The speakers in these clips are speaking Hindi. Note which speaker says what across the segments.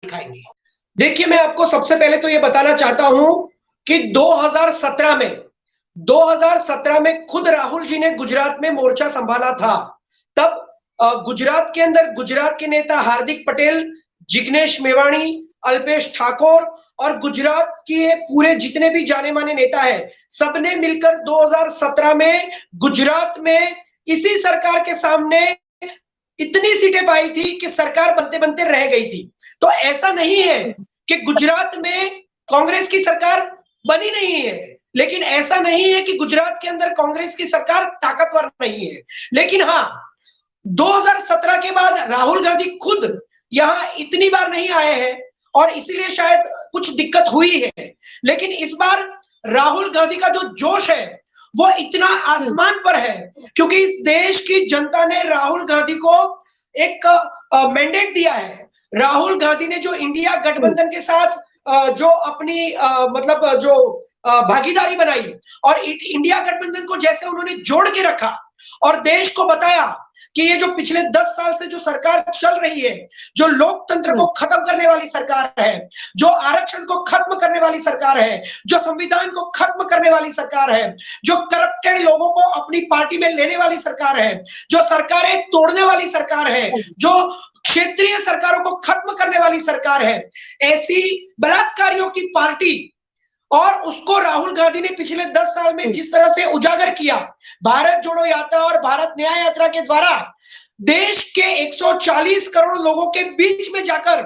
Speaker 1: दिखाएंगे। देखिए, मैं आपको सबसे पहले तो ये बताना चाहता हूं कि 2017 में खुद राहुल जी ने गुजरात में मोर्चा संभाला था। तब गुजरात के अंदर गुजरात के नेता हार्दिक पटेल, जिग्नेश मेवाणी, अल्पेश ठाकोर और गुजरात के पूरे जितने भी जाने माने नेता हैं, सबने मिलकर 2017 में गुजरात में इसी सरकार के सामने इतनी सीटें पाई थी कि सरकार बनते बनते रह गई थी। तो ऐसा नहीं है कि गुजरात में कांग्रेस की सरकार बनी नहीं है, लेकिन ऐसा नहीं है कि गुजरात के अंदर कांग्रेस की सरकार ताकतवर नहीं है। लेकिन हाँ, 2017 के बाद राहुल गांधी खुद यहां इतनी बार नहीं आए हैं और इसीलिए शायद कुछ दिक्कत हुई है। लेकिन इस बार राहुल गांधी का जो जोश है वो इतना आसमान पर है, क्योंकि इस देश की जनता ने राहुल गांधी को एक मैंडेट दिया है। राहुल गांधी ने जो इंडिया गठबंधन के साथ जो अपनी मतलब जो भागीदारी बनाई और इंडिया गठबंधन को जैसे उन्होंने जोड़ के रखा और देश को बताया कि ये जो पिछले 10 साल से जो सरकार चल रही है, जो लोकतंत्र को खत्म करने वाली सरकार है, जो आरक्षण को खत्म करने वाली सरकार है, जो संविधान को खत्म करने वाली सरकार है, जो करप्टेड लोगों को अपनी पार्टी में लेने वाली सरकार है, जो सरकारें तोड़ने वाली सरकार है, जो क्षेत्रीय सरकारों को खत्म करने वाली सरकार है, ऐसी बलात्कारियों की पार्टी, और उसको राहुल गांधी ने पिछले 10 साल में जिस तरह से उजागर किया, भारत जोड़ो यात्रा और भारत न्याय यात्रा के द्वारा देश के 140 करोड़ लोगों के बीच में जाकर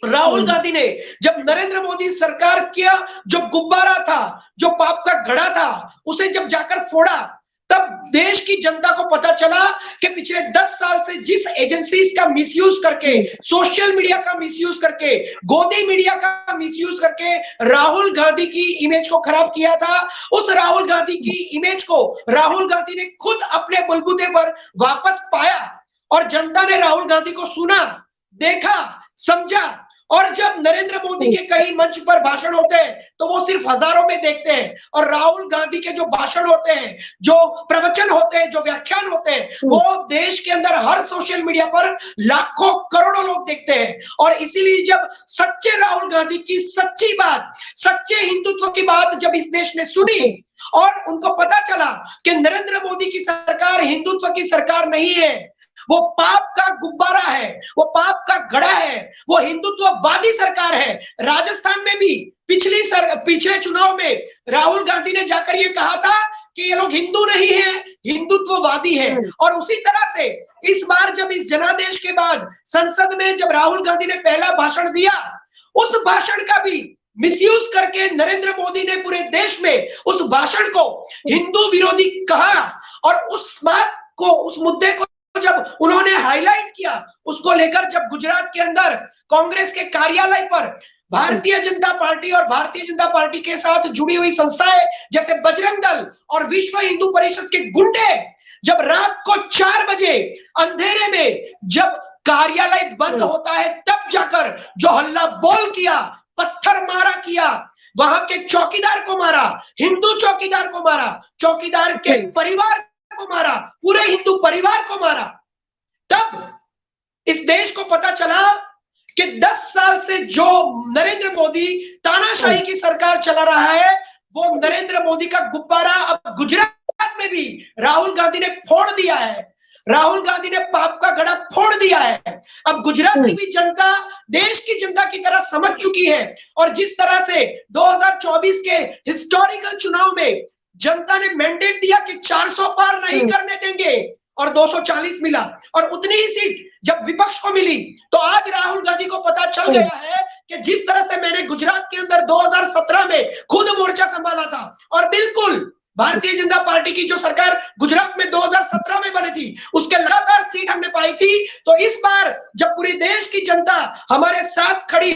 Speaker 1: राहुल गांधी ने, जब नरेंद्र मोदी सरकार का जो गुब्बारा था, जो पाप का घड़ा था, उसे जब जाकर फोड़ा, तब देश की जनता को पता चला कि पिछले 10 साल से जिस एजेंसीज का मिसयूज करके, सोशल मीडिया का मिसयूज करके, गोदी मीडिया का मिसयूज करके राहुल गांधी की इमेज को खराब किया था, उस राहुल गांधी की इमेज को राहुल गांधी ने खुद अपने बलबूते पर वापस पाया और जनता ने राहुल गांधी को सुना, देखा, समझा। और जब नरेंद्र मोदी के कहीं मंच पर भाषण होते हैं तो वो सिर्फ हजारों में देखते हैं, और राहुल गांधी के जो भाषण होते हैं, जो प्रवचन होते हैं, जो व्याख्यान होते हैं, वो देश के अंदर हर सोशल मीडिया पर लाखों करोड़ों लोग देखते हैं। और इसीलिए जब सच्चे राहुल गांधी की सच्ची बात, सच्चे हिंदुत्व की बात जब इस देश ने सुनी और उनको पता चला कि नरेंद्र मोदी की सरकार हिंदुत्व की सरकार नहीं है, वो पाप का गुब्बारा है, वो पाप का घड़ा है, वो हिंदुत्ववादी सरकार है। राजस्थान में भी पिछले चुनाव में राहुल गांधी ने जाकर ये कहा था कि ये लोग हिंदू नहीं है, हिंदुत्ववादी है। और उसी तरह से इस बार जब इस जनादेश के बाद संसद में जब राहुल गांधी ने पहला भाषण दिया, उस भाषण का भी मिसयूज करके नरेंद्र मोदी ने पूरे देश में उस भाषण को हिंदू विरोधी कहा। और उस बात को, उस मुद्दे को जब उन्होंने हाईलाइट किया, उसको लेकर जब गुजरात के अंदर कांग्रेस के कार्यालय पर भारतीय जनता पार्टी और भारतीय जनता पार्टी के साथ जुड़ी हुई संस्थाएं जैसे बजरंग दल और विश्व हिंदू परिषद के गुंडे जब रात को 4 बजे अंधेरे में जब कार्यालय बंद होता है, तब जाकर जो हल्ला बोल किया, पत्थर मारा किया, वहां के चौकीदार को मारा, हिंदू चौकीदार को मारा, चौकीदार के परिवार को मारा, पूरे हिंदू परिवार को मारा, तब इस देश को पता चला कि 10 साल से जो नरेंद्र मोदी तानाशाही की सरकार चला रहा है, वो नरेंद्र मोदी का गुब्बारा अब गुजरात में भी राहुल गांधी ने फोड़ दिया है। राहुल गांधी ने पाप का घड़ा फोड़ दिया है। अब गुजरात की भी जनता देश की जनता की तरह समझ चुकी है। और जिस तरह से 2024 के हिस्टोरिकल चुनाव में जनता ने मैंडेट दिया कि 400 पार नहीं करने देंगे और 240 मिला, और उतनी ही सीट जब विपक्ष को मिली, तो आज राहुल गांधी को पता चल गया है कि जिस तरह से मैंने गुजरात के अंदर 2017 में खुद मोर्चा संभाला था, और बिल्कुल भारतीय जनता पार्टी की जो सरकार गुजरात में 2017 में बनी थी, उसके लगातार सीट हमने पाई थी। तो इस बार जब पूरी देश की जनता हमारे साथ खड़ी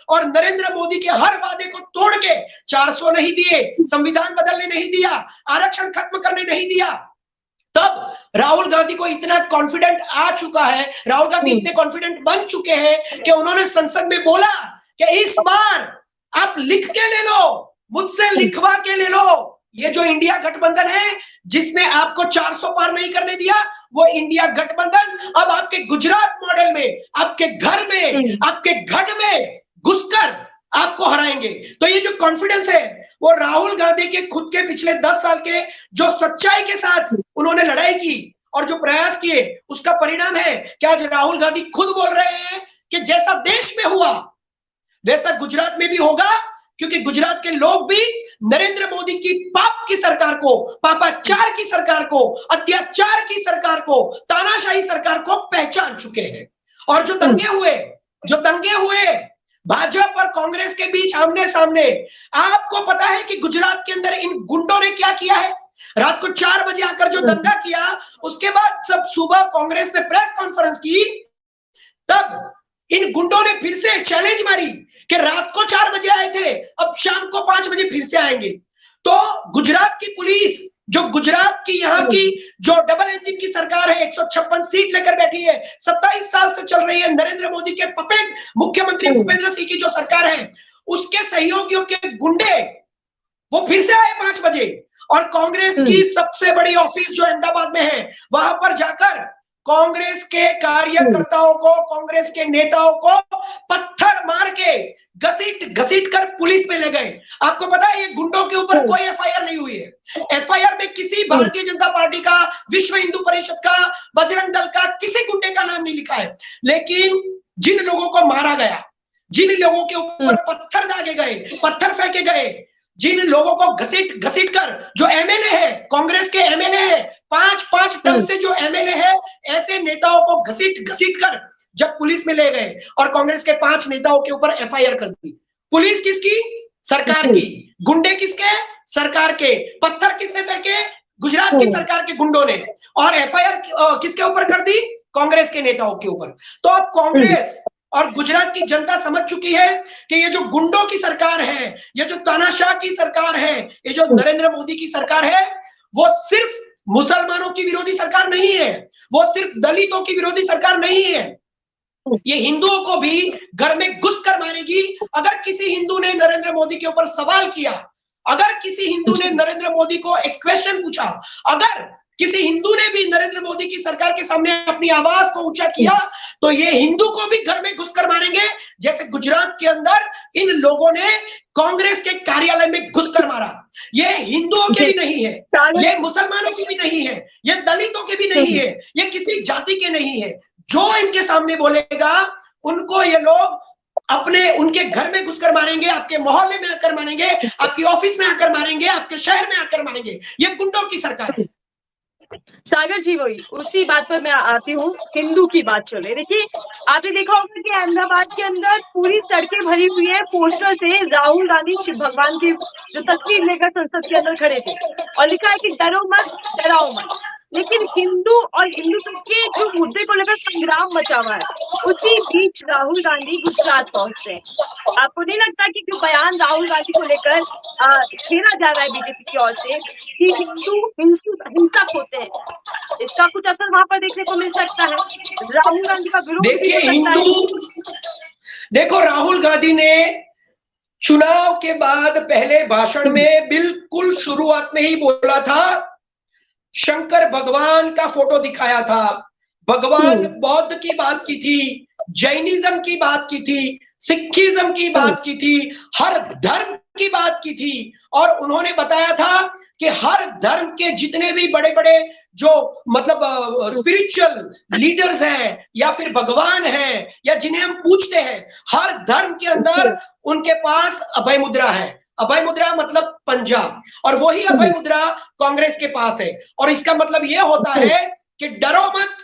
Speaker 1: और नरेंद्र मोदी के हर वादे को तोड़ के 400 नहीं दिए, संविधान बदलने नहीं दिया, आरक्षण खत्म करने नहीं दिया, तब राहुल गांधी को इतना कॉन्फिडेंट आ चुका है, राहुल गांधी इतने कॉन्फिडेंट बन चुके हैं कि उन्होंने संसद में बोला कि इस बार आप लिख के ले लो, मुझसे लिखवा के ले लो, ये जो इंडिया गठबंधन है जिसने आपको 400 पार नहीं करने दिया, वो इंडिया गठबंधन अब आपके गुजरात मॉडल में, आपके घर में, आपके गढ़ में घुसकर आपको हराएंगे। तो ये जो कॉन्फिडेंस है वो राहुल गांधी के खुद के पिछले 10 साल के जो सच्चाई के साथ उन्होंने लड़ाई की और जो प्रयास किए, उसका परिणाम है कि आज राहुल गांधी खुद बोल रहे हैं कि जैसा देश में हुआ वैसा गुजरात में भी होगा, क्योंकि गुजरात के लोग भी नरेंद्र मोदी की पाप की सरकार को, पापाचार की सरकार को, अत्याचार की सरकार को, तानाशाही सरकार को पहचान चुके हैं। और जो दंगे हुए भाजपा और कांग्रेस के बीच आमने सामने, आपको पता है कि गुजरात के अंदर इन गुंडों ने क्या किया है? रात को 4 बजे आकर जो दंगा किया, उसके बाद सब सुबह कांग्रेस ने प्रेस कॉन्फ्रेंस की, तब इन गुंडों ने फिर से चैलेंज मारी कि रात को 4 बजे आए थे, अब शाम को 5 बजे फिर से आएंगे। तो गुजरात की पुलिस, जो गुजरात की यहाँ की जो डबल इंजन की सरकार है, 156 सीट लेकर बैठी है, 27 साल से चल रही है, नरेंद्र मोदी के पपेट मुख्यमंत्री भूपेंद्र सिंह की जो सरकार है, उसके सहयोगियों के गुंडे वो फिर से आए 5 बजे और कांग्रेस की सबसे बड़ी ऑफिस जो अहमदाबाद में है, वहां पर जाकर कांग्रेस के कार्यकर्ताओं को, कांग्रेस के नेताओं को पत्थर मार के घसीट कर पुलिस में ले गए। आपको पता है ये गुंडों के ऊपर कोई एफआईआर नहीं हुई है। एफआईआर में किसी भारतीय जनता पार्टी का, विश्व हिंदू परिषद का, बजरंग दल का किसी गुंडे का नाम नहीं लिखा है। लेकिन जिन लोगों को मारा गया, जिन लोगों के ऊपर पत्थर दागे गए, पत्थर फेंके गए, जिन लोगों को घसीट कर, जो एमएलए है, कांग्रेस के एमएलए है, 5 टर्म से जो एमएलए है, ऐसे नेताओं को घसीट कर जब पुलिस में ले गए और कांग्रेस के 5 नेताओं के ऊपर एफआईआर कर दी। पुलिस किसकी? सरकार की। गुंडे किसके? सरकार के। पत्थर किसने फेंके? गुजरात की सरकार के गुंडों ने। और एफआईआर किसके ऊपर कर दी? कांग्रेस के नेताओं के ऊपर। तो अब कांग्रेस और गुजरात की जनता समझ चुकी है कि ये जो गुंडों की सरकार है, ये जो तानाशाह की सरकार है, ये जो नरेंद्र मोदी की सरकार है, वो सिर्फ मुसलमानों की विरोधी सरकार नहीं है, वो सिर्फ दलितों की विरोधी सरकार नहीं है, ये हिंदुओं को भी घर में घुस कर मारेगी। अगर किसी हिंदू ने नरेंद्र मोदी के ऊपर सवाल किया, अगर किसी हिंदू ने नरेंद्र मोदी को एक क्वेश्चन पूछा, अगर किसी हिंदू ने भी नरेंद्र मोदी की सरकार के सामने अपनी आवाज को ऊंचा किया, तो ये हिंदू को भी घर में घुसकर मारेंगे, जैसे गुजरात के अंदर इन लोगों ने कांग्रेस के कार्यालय में घुसकर मारा। ये हिंदुओं के भी नहीं है, ये मुसलमानों की भी नहीं है, ये दलितों के भी नहीं है, ये किसी जाति के नहीं है। जो इनके सामने बोलेगा उनको ये लोग अपने उनके घर में घुसकर मारेंगे, आपके मोहल्ले में आकर मारेंगे, आपकी ऑफिस में आकर मारेंगे, आपके शहर में आकर मारेंगे। ये गुंडों की सरकार है।
Speaker 2: सागर जी, वही उसी बात पर मैं आती हूँ, हिंदू की बात चले। देखिए, आपने देखा होगा कि अहमदाबाद के अंदर पूरी सड़कें भरी हुई है पोस्टर से। राहुल गांधी शिव भगवान की जो तस्वीर लेकर संसद के अंदर खड़े थे और लिखा है कि डरो मत, डराओ मत। लेकिन हिंदू और हिंदुत्व के जो मुद्दे को लेकर संग्राम मचा हुआ है, उसी बीच राहुल गांधी गुजरात पहुंचते हैं। आपको नहीं लगता कि जो बयान राहुल गांधी को लेकर छेड़ा जा रहा है बीजेपी की ओर से कि हिंदू हिंसक होते हैं, इसका कुछ असर वहां पर देखने को मिल सकता है? राहुल गांधी का विरोध
Speaker 1: देखिए, देखो राहुल गांधी ने चुनाव के बाद पहले भाषण में बिल्कुल शुरुआत में ही बोला था, शंकर भगवान का फोटो दिखाया था, भगवान बौद्ध की बात की थी, जैनिज्म की बात की थी, सिखिज्म की बात की थी, हर धर्म की बात की थी। और उन्होंने बताया था कि हर धर्म के जितने भी बड़े बड़े जो मतलब स्पिरिचुअल लीडर्स हैं या फिर भगवान हैं या जिन्हें हम पूछते हैं, हर धर्म के अंदर उनके पास अभय मुद्रा है। अभय मुद्रा मतलब पंजा, और वही अभय मुद्रा कांग्रेस के पास है। और इसका मतलब यह होता है कि डरो मत,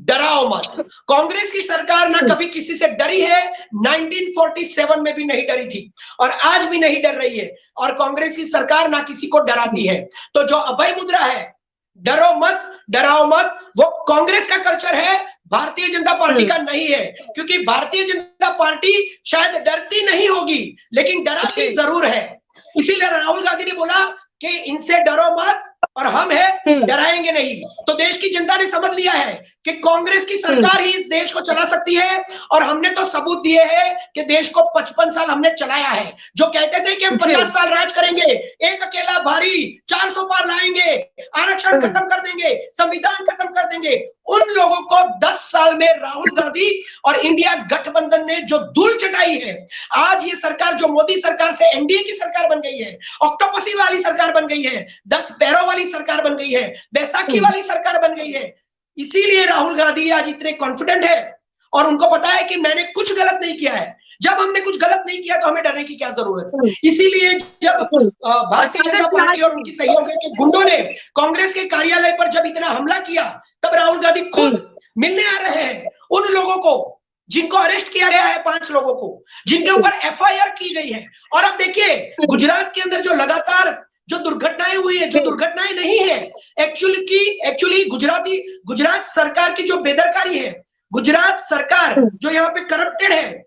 Speaker 1: डराओ मत। कांग्रेस की सरकार ना कभी किसी से डरी है, 1947 में भी नहीं डरी थी और आज भी नहीं डर रही है, और कांग्रेस की सरकार ना किसी को डराती है। तो जो अभय मुद्रा है, डरो मत, डराओ मत, वो कांग्रेस का कल्चर है, भारतीय जनता पार्टी का नहीं है। क्योंकि भारतीय जनता पार्टी शायद डरती नहीं होगी, लेकिन डराती जरूर है। इसीलिए राहुल गांधी ने बोला कि इनसे डरो मत और हम है डराएंगे नहीं। तो देश की जनता ने समझ लिया है कि कांग्रेस की सरकार ही इस देश को चला सकती है, और हमने तो सबूत दिए हैं कि देश को 55 साल हमने चलाया है। जो कहते थे कि हम 50 साल राज करेंगे, एक अकेला भारी 400 पार लाएंगे, आरक्षण खत्म कर देंगे, संविधान खत्म कर देंगे, उन लोगों को 10 साल में राहुल गांधी और इंडिया गठबंधन ने जो धूल चटाई है, आज ये सरकार जो मोदी सरकार से एनडीए की सरकार बन गई है, ऑक्टोपसी वाली सरकार बन गई है, 10 पैरों वाली सरकार बन गई है, बैसाखी वाली सरकार बन गई है। इसीलिए राहुल गांधी आज इतने कॉन्फिडेंट है और उनको पता है कि मैंने कुछ गलत नहीं किया है। जब हमने कुछ गलत नहीं किया तो हमें डरने की क्या जरूरत है। इसीलिए जब भारतीय जनता पार्टी और उनकी सहयोगी के गुंडों ने कांग्रेस के कार्यालय पर जब इतना हमला किया, तब राहुल गांधी खुद मिलने आ रहे हैं उन लोगों को जिनको अरेस्ट किया गया है, 5 लोगों को जिनके ऊपर एफआईआर की गई है। और अब देखिए गुजरात के अंदर जो लगातार जो दुर्घटनाएं हुई है, जो दुर्घटनाएं नहीं है, एक्चुअली गुजरात सरकार की जो बेदरकारी है, गुजरात सरकार जो यहाँ पे करप्टेड है,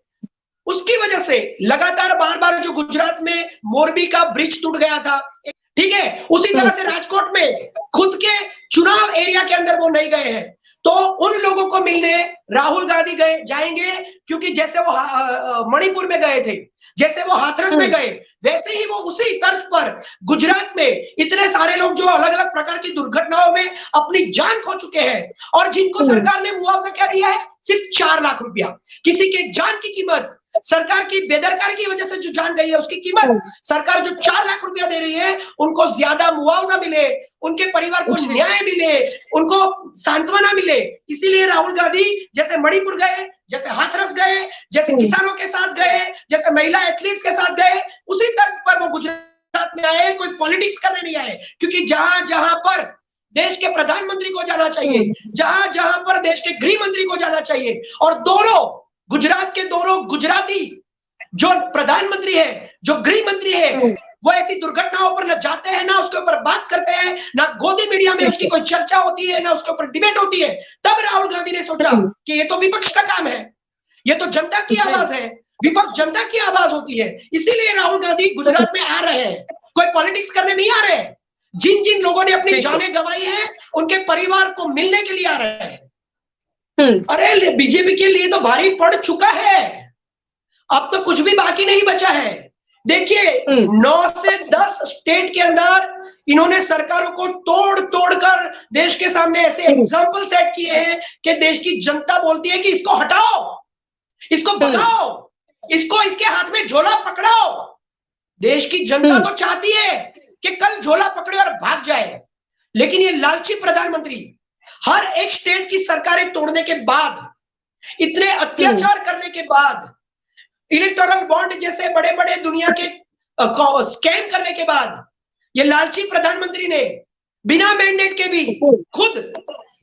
Speaker 1: उसकी वजह से लगातार बार बार जो गुजरात में मोरबी का ब्रिज टूट गया था, ठीक है, उसी तरह से राजकोट में खुद के चुनाव एरिया के अंदर वो नहीं गए हैं। तो उन लोगों को मिलने राहुल गांधी जाएंगे, क्योंकि जैसे वो मणिपुर में गए थे, जैसे वो हाथरस में गए, वैसे ही वो उसी तर्ज पर गुजरात में इतने सारे लोग जो अलग अलग प्रकार की दुर्घटनाओं में अपनी जान खो चुके हैं और जिनको सरकार ने मुआवजा क्या दिया है, सिर्फ 4 लाख रुपया। किसी के जान की कीमत, सरकार की बेदरकारी की वजह से जो जान गई है उसकी कीमत सरकार जो 4 लाख रुपया दे रही है, उनको ज्यादा मुआवजा मिले, उनके परिवार को न्याय मिले, उनको सांत्वना मिले। इसीलिए राहुल गांधी जैसे मणिपुर गए, जैसे हाथरस गए, जैसे किसानों के साथ गए, जैसे महिला एथलीट्स के साथ गए, उसी तर्ज पर वो गुजरात में आए। कोई पॉलिटिक्स करने नहीं आए, क्योंकि जहां जहां पर देश के प्रधानमंत्री को जाना चाहिए, जहां जहां पर देश के गृह मंत्री को जाना चाहिए, और दोनों गुजरात के दोनों गुजराती जो प्रधानमंत्री है, जो गृह मंत्री है, वो ऐसी दुर्घटनाओं पर न जाते हैं, ना उसके ऊपर बात करते हैं, ना गोदी मीडिया में उसकी कोई चर्चा होती है, ना उसके ऊपर डिबेट होती है। तब राहुल गांधी ने सोचा कि ये तो विपक्ष का काम है, ये तो जनता की आवाज है, विपक्ष जनता की आवाज होती है। इसीलिए राहुल गांधी गुजरात में आ रहे हैं, कोई पॉलिटिक्स करने नहीं आ रहे हैं। जिन जिन लोगों ने अपनी जानें गंवाई है, उनके परिवार को मिलने के लिए आ रहे हैं। अरे बीजेपी के लिए तो भारी पड़ चुका है, अब तो कुछ भी बाकी नहीं बचा है। देखिए 9 से 10 स्टेट के अंदर इन्होंने सरकारों को तोड़ तोड़ कर देश के सामने ऐसे एग्जाम्पल सेट किए हैं कि देश की जनता बोलती है कि इसको हटाओ, इसको भगाओ, इसको इसके हाथ में झोला पकड़ाओ। देश की जनता तो चाहती है कि कल झोला पकड़े और भाग जाए, लेकिन ये लालची प्रधानमंत्री हर एक स्टेट की सरकारें तोड़ने के बाद, इतने अत्याचार करने के बाद, इलेक्टोरल बॉन्ड जैसे बड़े बड़े दुनिया के स्कैम करने के बाद, ये लालची प्रधानमंत्री ने बिना मैंडेट के भी खुद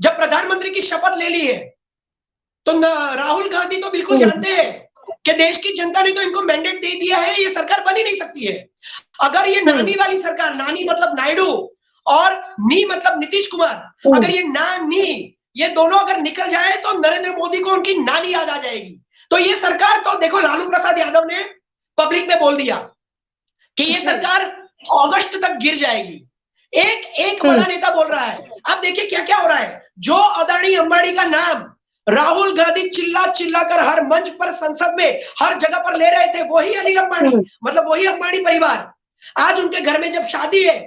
Speaker 1: जब प्रधानमंत्री की शपथ ले ली है, तो राहुल गांधी तो बिल्कुल जानते हैं कि देश की जनता ने तो इनको मैंडेट दे दिया है, ये सरकार बन ही नहीं सकती है। अगर ये नानी वाली सरकार, नानी मतलब नायडू और नी मतलब नीतीश कुमार, अगर ये नी ये दोनों अगर निकल जाए तो नरेंद्र मोदी को उनकी नानी याद आ जाएगी। तो ये सरकार तो देखो, लालू प्रसाद यादव ने पब्लिक में बोल दिया कि ये सरकार अगस्त तक गिर जाएगी। एक बड़ा नेता बोल रहा है। अब देखिए क्या क्या हो रहा है। जो अदानी अंबानी का नाम राहुल गांधी चिल्ला चिल्ला कर हर मंच पर, संसद में, हर जगह पर ले रहे थे, वही अनिल अंबानी, मतलब वही अंबानी परिवार, आज उनके घर में जब शादी है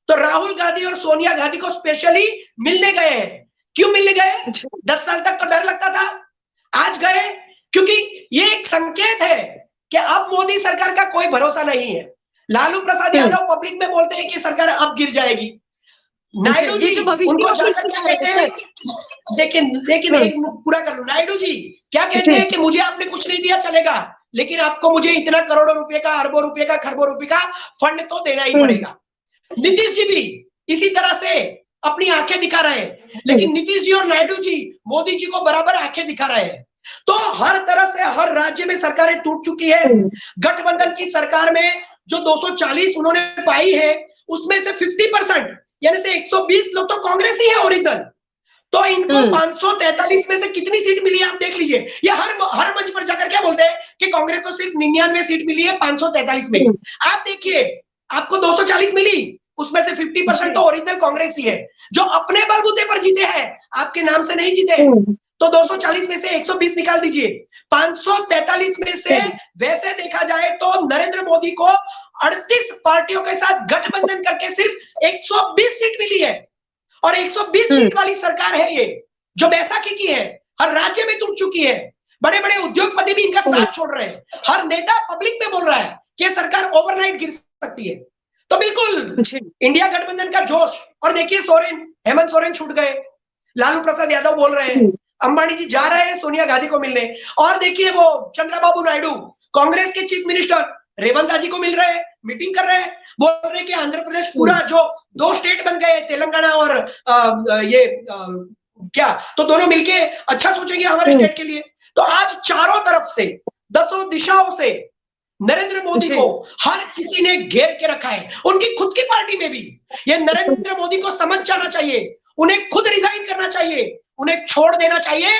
Speaker 1: तो राहुल गांधी और सोनिया गांधी को स्पेशली मिलने गए हैं। क्यों मिलने गए? 10 साल तक तो डर लगता था, आज गए क्योंकि ये एक संकेत है कि अब मोदी सरकार का कोई भरोसा नहीं है। लालू प्रसाद यादव पब्लिक में बोलते हैं कि सरकार अब गिर जाएगी। नायडू जी उनको जाकर क्या कहते हैं, लेकिन एक पूरा कर लो। नायडू जी क्या कहते हैं कि मुझे आपने कुछ नहीं दिया चलेगा, लेकिन आपको मुझे इतना करोड़ों रुपए का, अरबों रुपए का, खरबों रुपए का फंड तो देना ही पड़ेगा। नीतीश जी भी इसी तरह से अपनी आंखें दिखा रहे हैं, लेकिन नीतीश जी और नायडू जी मोदी जी को बराबर आंखें दिखा रहे हैं। तो हर तरह से हर राज्य में सरकारें टूट चुकी है। गठबंधन की सरकार में जो 240 उन्होंने पाई है, उसमें से 50% यानी से 120 लोग तो कांग्रेस ही है ओरिजिनल। तो इनको 543 में से कितनी सीट मिली है आप देख लीजिए। ये हर मंच पर जाकर क्या बोलते हैं कि कांग्रेस को सिर्फ 99 सीट मिली है 543 में। आप देखिए आपको 240 मिली, उसमें से 50% तो ओरिजिनल कांग्रेस ही है, जो अपने बलबूते पर जीते हैं, आपके नाम से नहीं जीते। तो 240 में से 120 निकाल दीजिए, 543 में से वैसे देखा जाए तो नरेंद्र मोदी को 38 पार्टियों के साथ गठबंधन करके सिर्फ 120 सीट मिली है, और 120 सीट वाली सरकार है ये। जो बैसाखी की है, हर राज्य में टूट चुकी है। बड़े बड़े उद्योगपति भी इनका साथ छोड़ रहे हैं। हर नेता पब्लिक में बोल रहा है कि ये सरकार ओवरनाइट गिर सकती है। तो बिल्कुल इंडिया गठबंधन का जोश। और देखिए हेमंत सोरेन छूट गए, लालू प्रसाद यादव बोल रहे हैं, अंबानी जी जा रहे हैं सोनिया गांधी को मिलने। और देखिए वो चंद्रबाबू नायडू कांग्रेस के चीफ मिनिस्टर रेवंत जी को मिल रहे हैं, मीटिंग कर रहे हैं, बोल रहे हैं कि आंध्र प्रदेश पूरा जो 2 स्टेट बन गए, तेलंगाना और क्या, तो दोनों मिलके अच्छा सोचेंगे हमारे स्टेट के लिए। तो आज चारों तरफ से, 10 दिशाओं से नरेंद्र मोदी को हर किसी ने घेर के रखा है, उनकी खुद की पार्टी में भी। ये नरेंद्र मोदी को समझ जाना चाहिए, उन्हें खुद रिजाइन करना चाहिए, उन्हें छोड़ देना चाहिए।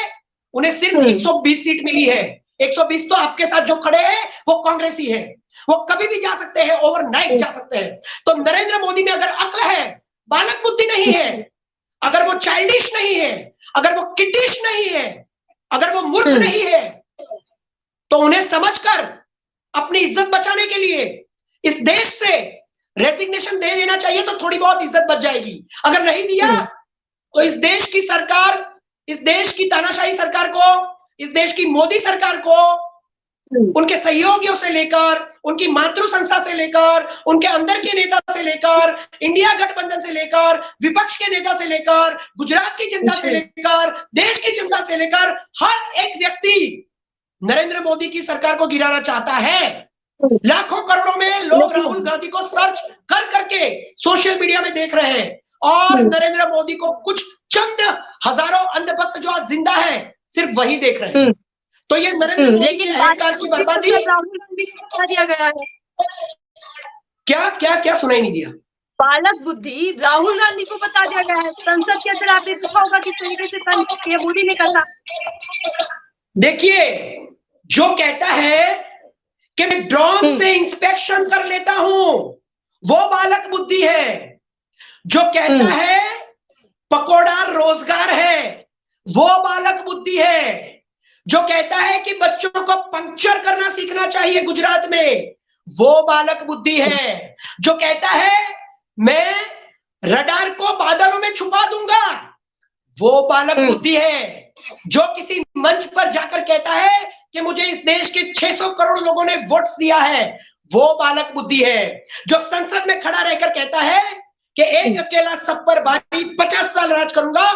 Speaker 1: उन्हें सिर्फ 120 सीट मिली है। 120 तो आपके साथ जो खड़े हैं वो कांग्रेसी है, वो कभी भी जा सकते हैं, ओवरनाइट जा सकते हैं। तो नरेंद्र मोदी में अगर अक्ल है, बालक बुद्धि नहीं है, अगर वो चाइल्डिश नहीं है, अगर वो किडिश नहीं है, अगर वो मूर्ख नहीं है, तो उन्हें समझकर अपनी इज्जत बचाने के लिए इस देश से रेजिग्नेशन दे देना चाहिए, तो थोड़ी बहुत इज्जत बच जाएगी। अगर नहीं दिया तो इस देश की सरकार, इस देश की तानाशाही सरकार को, इस देश की मोदी सरकार को, उनके सहयोगियों से लेकर, उनकी मातृ संस्था से लेकर, उनके अंदर के नेता से लेकर, इंडिया गठबंधन से लेकर, विपक्ष के नेता से लेकर, गुजरात की जनता से लेकर, देश की जनता से लेकर, हर एक व्यक्ति नरेंद्र मोदी की सरकार को गिराना चाहता है। लाखों करोड़ों में लोग राहुल गांधी को सर्च कर करके सोशल मीडिया में देख रहे हैं, और नरेंद्र मोदी को कुछ चंद हजारों अंधभक्त जो आज जिंदा है सिर्फ वही देख रहे हैं। तो ये नरेंद्र मोदी के अहंकार की बर्बादी।
Speaker 2: राहुल गांधी को बता दिया गया है।
Speaker 1: क्या क्या क्या सुनाई नहीं दिया?
Speaker 2: बालक बुद्धि राहुल गांधी को बता दिया गया है। संसद के अंदर आपने देखा होगा किस तरीके से पीएम मोदी ने कहा। देखिए,
Speaker 1: जो कहता है कि मैं ड्रोन से इंस्पेक्शन कर लेता हूं, वो बालक बुद्धि है। जो कहता है पकोड़ा रोजगार है, वो बालक बुद्धि है। जो कहता है कि बच्चों को पंक्चर करना सीखना चाहिए गुजरात में, वो बालक बुद्धि है। जो कहता है मैं रडार को बादलों में छुपा दूंगा, वो बालक बुद्धि है। जो किसी मंच पर जाकर कहता है कि मुझे इस देश के 600 करोड़ लोगों ने वोट्स दिया है, वो बालक बुद्धि है। जो संसद में खड़ा रहकर कहता है कि एक अकेला सब पर भारी 50 साल राज करूंगा,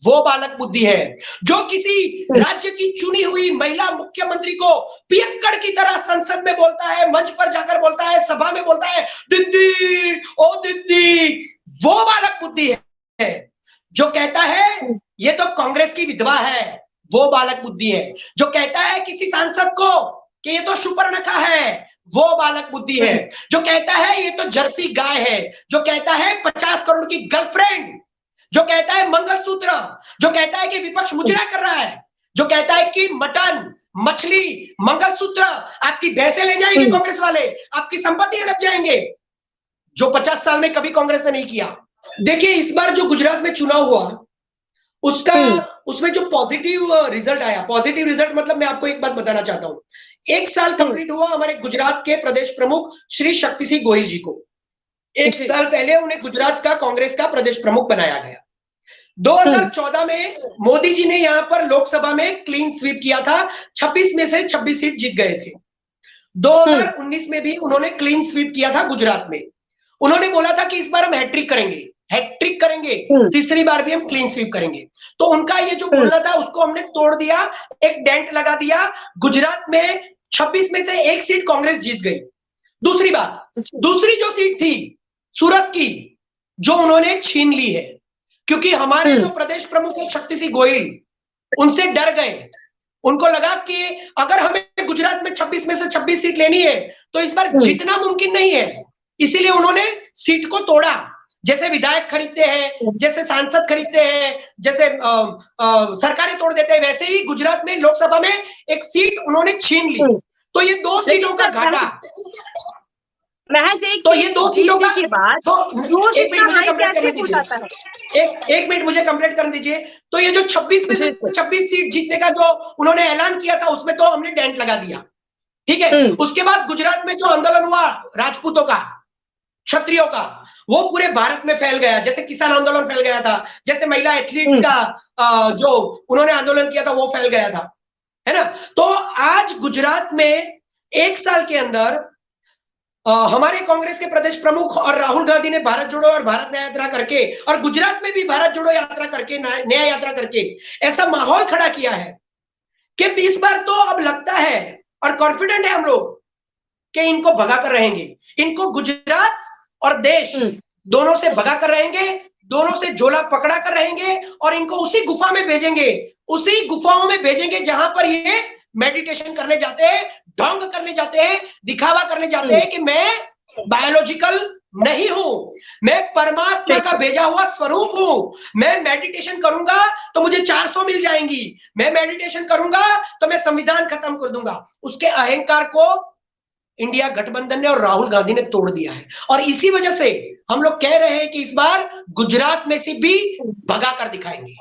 Speaker 1: वो बालक बुद्धि है। जो किसी राज्य की चुनी हुई महिला मुख्यमंत्री को पियक्कड़ की तरह संसद में बोलता है, मंच पर जाकर बोलता है, सभा में बोलता है दीदी ओ दीदी, वो बालक बुद्धि है। जो कहता है ये तो कांग्रेस की विधवा है, वो बालक बुद्धि है। जो कहता है किसी सांसद को कि ये तो शुपर्णखा है, वो बालक बुद्धि है। जो कहता है ये तो जर्सी गाय है, जो कहता है 50 करोड़ की गर्लफ्रेंड, जो कहता है मंगलसूत्र, जो कहता है कि विपक्ष मुजरा कर रहा है, जो कहता है कि मटन, मछली, मंगलसूत्र आपकी भैंसे ले जाएंगे कांग्रेस वाले, आपकी संपत्ति हड़प जाएंगे, जो 50 साल में कभी कांग्रेस ने नहीं किया। देखिए, इस बार जो गुजरात में चुनाव हुआ उसका, उसमें जो पॉजिटिव रिजल्ट आया, पॉजिटिव रिजल्ट मतलब मैं आपको एक बात बताना चाहता हूं। 1 साल कंप्लीट हुआ हमारे गुजरात के प्रदेश प्रमुख श्री शक्ति सिंह गोहिल जी को। 1 साल पहले उन्हें गुजरात का कांग्रेस का प्रदेश प्रमुख बनाया गया। 2014 में मोदी जी ने यहां पर लोकसभा में क्लीन स्वीप किया था, 26 में से 26 सीट जीत गए थे। 2019 में भी उन्होंने क्लीन स्वीप किया था गुजरात में। उन्होंने बोला था कि इस बार हम हैट्रिक करेंगे, हैट्रिक करेंगे, तीसरी बार भी हम क्लीन स्वीप करेंगे। तो उनका ये जो बोलना था उसको हमने तोड़ दिया, एक डेंट लगा दिया। गुजरात में 26 में से 1 सीट कांग्रेस जीत गई। दूसरी बात, दूसरी जो सीट थी सूरत की, जो उन्होंने छीन ली है, क्योंकि हमारे जो प्रदेश प्रमुख है शक्ति सिंह गोहिल, उनसे डर गए। उनको लगा कि अगर हमें गुजरात में 26 में से 26 सीट लेनी है तो इस बार जीतना मुमकिन नहीं है, इसीलिए उन्होंने सीट को तोड़ा। जैसे विधायक खरीदते हैं, जैसे सांसद खरीदते हैं, जैसे सरकारें तोड़ देते हैं, वैसे ही गुजरात में लोकसभा में एक सीट उन्होंने छीन ली। तो ये 2 सीटों का घाटा,
Speaker 2: महज एक,
Speaker 1: तो ये 2 सीटों का,
Speaker 2: के बाद
Speaker 1: तो एक मिनट मुझे कंप्लीट करने दीजिए, एक मिनट मुझे कंप्लीट करने दीजिए। तो ये जो 26 में से 26 सीट जीतने का जो उन्होंने ऐलान किया था उसमें तो हमने डेंट लगा दिया, ठीक है। उसके बाद गुजरात में जो आंदोलन हुआ राजपूतों का, क्षत्रियों का, वो पूरे भारत में फैल गया। जैसे किसान आंदोलन फैल गया था, जैसे महिला एथलीट्स का जो उन्होंने आंदोलन किया था वो फैल गया था, है ना। तो आज गुजरात में 1 साल के अंदर हमारे कांग्रेस के प्रदेश प्रमुख और राहुल गांधी ने भारत जोड़ो और भारत न्याय यात्रा करके, और गुजरात में भी भारत जोड़ो यात्रा करके, न्याय यात्रा करके ऐसा माहौल खड़ा किया है कि इस बार तो अब लगता है और कॉन्फिडेंट है हम लोग कि इनको भगा कर रहेंगे, इनको गुजरात और देश दोनों से भगा कर रहेंगे, दोनों से झोला पकड़ा कर रहेंगे और इनको उसी गुफा में भेजेंगे, उसी गुफाओं में भेजेंगे जहां पर ये मेडिटेशन करने जाते हैं, ढोंग करने जाते हैं, दिखावा करने जाते हैं कि मैं बायोलॉजिकल नहीं हूं, मैं परमात्मा का भेजा हुआ स्वरूप हूं, मैं मेडिटेशन करूंगा तो मुझे 400 मिल जाएंगी, मैं मेडिटेशन करूंगा तो मैं संविधान खत्म कर दूंगा। उसके अहंकार को इंडिया गठबंधन ने और राहुल गांधी ने तोड़ दिया है, और इसी वजह से हम लोग कह रहे हैं कि इस बार गुजरात में से भी भगा कर दिखाएंगे।